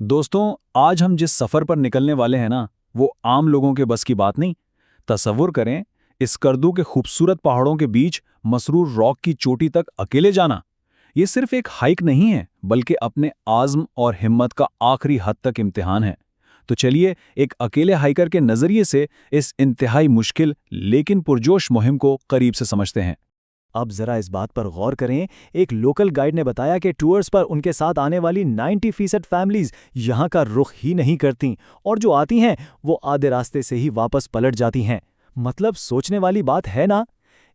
दोस्तों, आज हम जिस सफर पर निकलने वाले हैं ना, वो आम लोगों के बस की बात नहीं। तसव्वुर करें, इस करदू के खूबसूरत पहाड़ों के बीच मसरूर रॉक की चोटी तक अकेले जाना। ये सिर्फ एक हाइक नहीं है, बल्कि अपने आज़्म और हिम्मत का आखिरी हद तक इम्तिहान है। तो चलिए, एक अकेले हाइकर के नज़रिए से इस इंतहाई मुश्किल लेकिन पुरजोश मुहिम को करीब से समझते हैं। अब जरा इस बात पर गौर करें। एक लोकल गाइड ने बताया कि टूर्स पर उनके साथ आने वाली 90% फैमिलीज यहाँ का रुख ही नहीं करती, और जो आती हैं वो आधे रास्ते से ही वापस पलट जाती हैं। मतलब सोचने वाली बात है ना।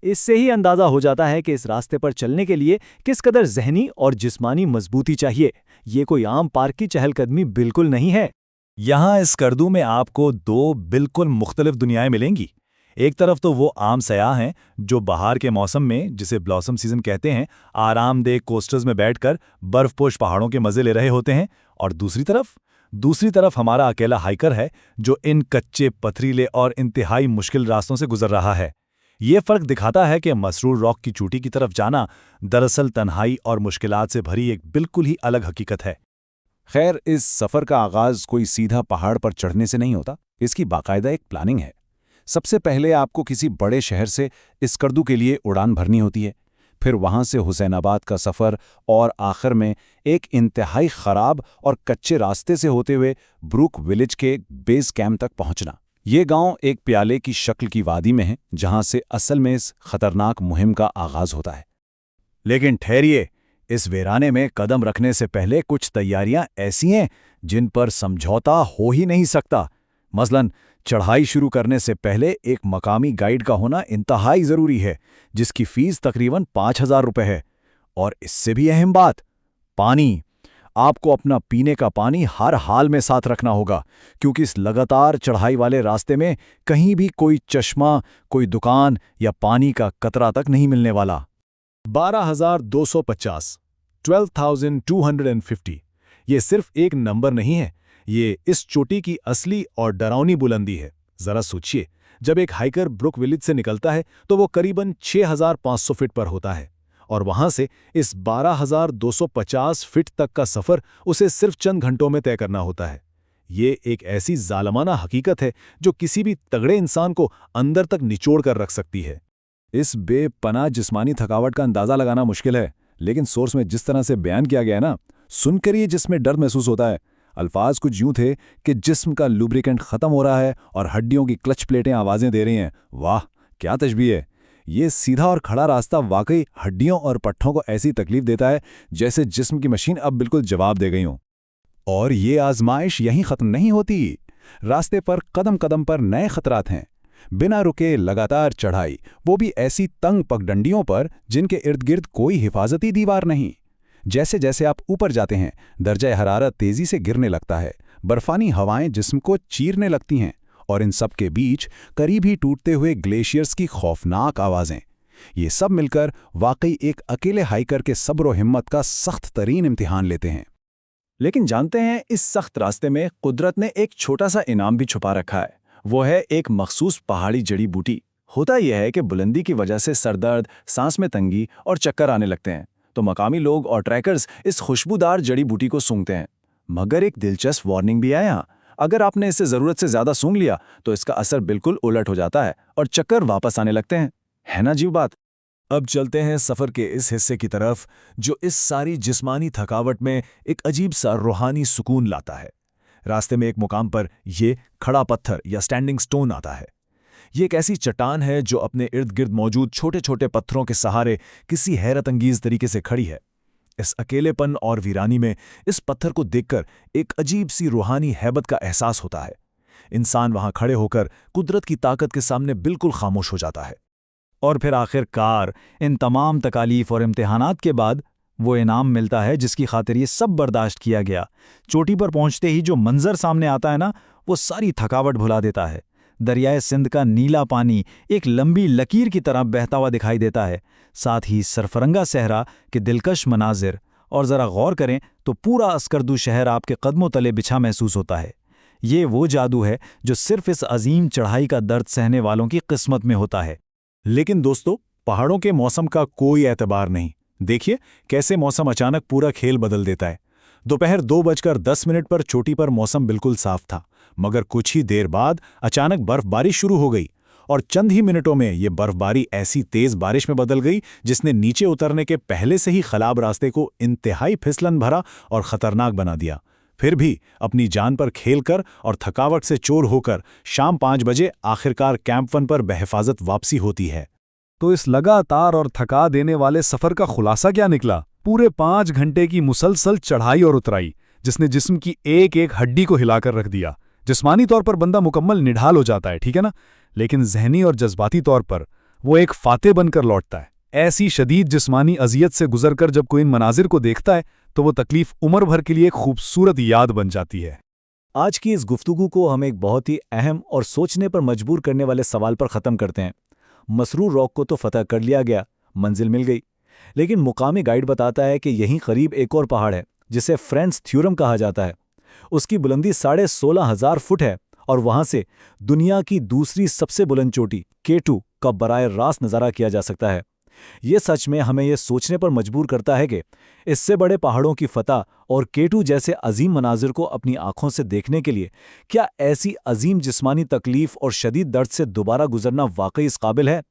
इससे ही अंदाजा हो जाता है कि इस रास्ते पर चलने के लिए किस कदर जहनी और जिस्मानी मजबूती चाहिए। ये कोई आम पार्क की चहलकदमी बिल्कुल नहीं है। यहाँ इस करदू में आपको दो बिल्कुल मुख्तलिफ दुनियाएं मिलेंगी। एक तरफ तो वो आम सयाह हैं जो बहार के मौसम में, जिसे ब्लॉसम सीजन कहते हैं, आरामदेह कोस्टर्स में बैठकर बर्फपोश पहाड़ों के मजे ले रहे होते हैं। और दूसरी तरफ हमारा अकेला हाइकर है जो इन कच्चे, पथरीले और इंतहाई मुश्किल रास्तों से गुजर रहा है। ये फर्क दिखाता है कि मसरूर रॉक की चोटी की तरफ जाना दरअसल तन्हाई और मुश्किलात से भरी एक बिल्कुल ही अलग हकीकत है। खैर, इस सफ़र का आगाज़ कोई सीधा पहाड़ पर चढ़ने से नहीं होता। इसकी बाकायदा एक प्लानिंग है। सबसे पहले आपको किसी बड़े शहर से स्कर्दू के लिए उड़ान भरनी होती है। फिर वहां से हुसैनाबाद का सफ़र, और आखिर में एक इंतहाई ख़राब और कच्चे रास्ते से होते हुए ब्रूक विलेज के बेस कैंप तक पहुंचना। ये गांव एक प्याले की शक्ल की वादी में है, जहां से असल में इस खतरनाक मुहिम का आगाज़ होता है। लेकिन ठहरिए, इस वीराने में कदम रखने से पहले कुछ तैयारियां ऐसी हैं जिन पर समझौता हो ही नहीं सकता। मसलन, चढ़ाई शुरू करने से पहले एक मकामी गाइड का होना इंतहाई ज़रूरी है, जिसकी फीस तकरीबन 5,000 रुपए है। और इससे भी अहम बात, पानी। आपको अपना पीने का पानी हर हाल में साथ रखना होगा, क्योंकि इस लगातार चढ़ाई वाले रास्ते में कहीं भी कोई चश्मा, कोई दुकान या पानी का कतरा तक नहीं मिलने वाला। 12,250, 12,250, ये सिर्फ एक नंबर नहीं है, ये इस चोटी की असली और डरावनी बुलंदी है। जरा सोचिए, जब एक हाइकर ब्रुक विलेज से निकलता है तो वो करीबन 6,500 फीट पर होता है, और वहां से इस 12,250 फीट तक का सफर उसे सिर्फ चंद घंटों में तय करना होता है। ये एक ऐसी जालमाना हकीकत है जो किसी भी तगड़े इंसान को अंदर तक निचोड़ कर रख सकती है। इस बेपनाह जिस्मानी थकावट का अंदाज़ा लगाना मुश्किल है, लेकिन सोर्स में जिस तरह से बयान किया गया है ना, सुनकर ही जिसमें डर महसूस होता है। अल्फाज कुछ यूं थे कि जिस्म का लुब्रिकेंट खत्म हो रहा है और हड्डियों की क्लच प्लेटें आवाज़ें दे रही हैं। वाह, क्या तशबीह है! ये सीधा और खड़ा रास्ता वाकई हड्डियों और पट्ठों को ऐसी तकलीफ देता है जैसे जिस्म की मशीन अब बिल्कुल जवाब दे गई हो। और ये आजमाइश यहीं ख़त्म नहीं होती। रास्ते पर कदम कदम पर नए खतरात हैं। बिना रुके लगातार चढ़ाई, वो भी ऐसी तंग पगडंडियों पर जिनके इर्द गिर्द कोई हिफाजती दीवार नहीं। जैसे जैसे आप ऊपर जाते हैं, दर्जा हरारत तेजी से गिरने लगता है, बर्फानी हवाएं जिस्म को चीरने लगती हैं, और इन सब के बीच करीब ही टूटते हुए ग्लेशियर्स की खौफनाक आवाज़ें। ये सब मिलकर वाकई एक अकेले हाइकर के सब्र और हिम्मत का सख्त तरीन इम्तिहान लेते हैं। लेकिन जानते हैं, इस सख्त रास्ते में कुदरत ने एक छोटा सा इनाम भी छुपा रखा है। वो है एक मखसूस पहाड़ी जड़ी बूटी। होता यह है कि बुलंदी की वजह से सरदर्द, सांस में तंगी और चक्कर आने लगते हैं, तो मकामी लोग और ट्रैकर्स इस खुशबूदार जड़ी बूटी को सूंघते हैं। मगर एक दिलचस्प वार्निंग भी है यहाँ। अगर आपने इसे ज़रूरत से ज़्यादा सूंघ लिया तो इसका असर बिल्कुल उलट हो जाता है और चक्कर वापस आने लगते हैं। है ना जीव बात। अब चलते हैं सफ़र के इस हिस्से की तरफ जो इस सारी जिस्मानी थकावट में एक अजीब सा रूहानी सुकून लाता है। रास्ते में एक मुकाम पर ये खड़ा पत्थर या स्टैंडिंग स्टोन आता है। ये एक ऐसी चट्टान है जो अपने इर्द गिर्द मौजूद छोटे छोटे पत्थरों के सहारे किसी हैरत अंगीज तरीके से खड़ी है। इस अकेलेपन और वीरानी में इस पत्थर को देखकर एक अजीब सी रूहानी हैबत का एहसास होता है। इंसान वहां खड़े होकर कुदरत की ताकत के सामने बिल्कुल खामोश हो जाता है। और फिर आखिरकार इन तमाम तकालीफ और इम्तिहानात के बाद वो इनाम मिलता है जिसकी खातिर ये सब बर्दाश्त किया गया। चोटी पर पहुंचते ही जो मंजर सामने आता है ना, वो सारी थकावट भुला देता है। दरियाए सिंध का नीला पानी एक लंबी लकीर की तरह बहता हुआ दिखाई देता है, साथ ही सरफरंगा सहरा के दिलकश मनाजिर, और ज़रा गौर करें तो पूरा अस्करदू शहर आपके कदमों तले बिछा महसूस होता है। ये वो जादू है जो सिर्फ इस अजीम चढ़ाई का दर्द सहने वालों की किस्मत में होता है। लेकिन दोस्तों, पहाड़ों के मौसम का कोई एतबार नहीं। देखिए कैसे मौसम अचानक पूरा खेल बदल देता है। दोपहर 2:10 पर चोटी पर मौसम बिल्कुल साफ था, मगर कुछ ही देर बाद अचानक बर्फबारी शुरू हो गई और चंद ही मिनटों में ये बर्फबारी ऐसी तेज बारिश में बदल गई जिसने नीचे उतरने के पहले से ही खराब रास्ते को इंतहाई फिसलन भरा और खतरनाक बना दिया। फिर भी अपनी जान पर खेलकर और थकावट से चोर होकर शाम 5 बजे आखिरकार कैंप 1 पर बहिफाजत वापसी होती है। तो इस लगातार और थका देने वाले सफर का खुलासा क्या निकला? पूरे 5 घंटे की मुसलसल चढ़ाई और उतराई जिसने जिस्म की एक एक हड्डी को हिलाकर रख दिया। जिस्मानी तौर पर बंदा मुकम्मल निढाल हो जाता है, ठीक है ना, लेकिन जहनी और जज्बाती तौर पर वो एक फाते बनकर लौटता है। ऐसी शदीद जिस्मानी अजियत से गुजरकर जब कोई इन मनाजिर को देखता है तो वो तकलीफ उम्र भर के लिए एक खूबसूरत याद बन जाती है। आज की इस गुफ्तगू को हम एक बहुत ही अहम और सोचने पर मजबूर करने वाले सवाल पर ख़त्म करते हैं। मसरूर रॉक को तो फतह कर लिया गया, मंजिल मिल गई, लेकिन मुकामी गाइड बताता है कि यहीं करीब एक और पहाड़ है जिसे फ्रेंड्स थ्योरम कहा जाता है। उसकी बुलंदी 16,500 फुट है और वहां से दुनिया की दूसरी सबसे बुलंद चोटी K2 का बराए रास्त नज़ारा किया जा सकता है। ये सच में हमें यह सोचने पर मजबूर करता है कि इससे बड़े पहाड़ों की फतह और K2 जैसे अजीम मनाजिर को अपनी आंखों से देखने के लिए क्या ऐसी अजीम जिस्मानी तकलीफ और शदीद दर्द से दोबारा गुजरना वाकई इस काबिल है?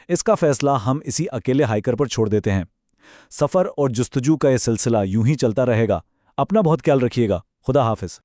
इसका फैसला हम इसी अकेले हाइकर पर छोड़ देते हैं। सफ़र और जुस्तजू का यह सिलसिला यूं ही चलता रहेगा। अपना बहुत ख्याल रखिएगा। खुदा हाफिज।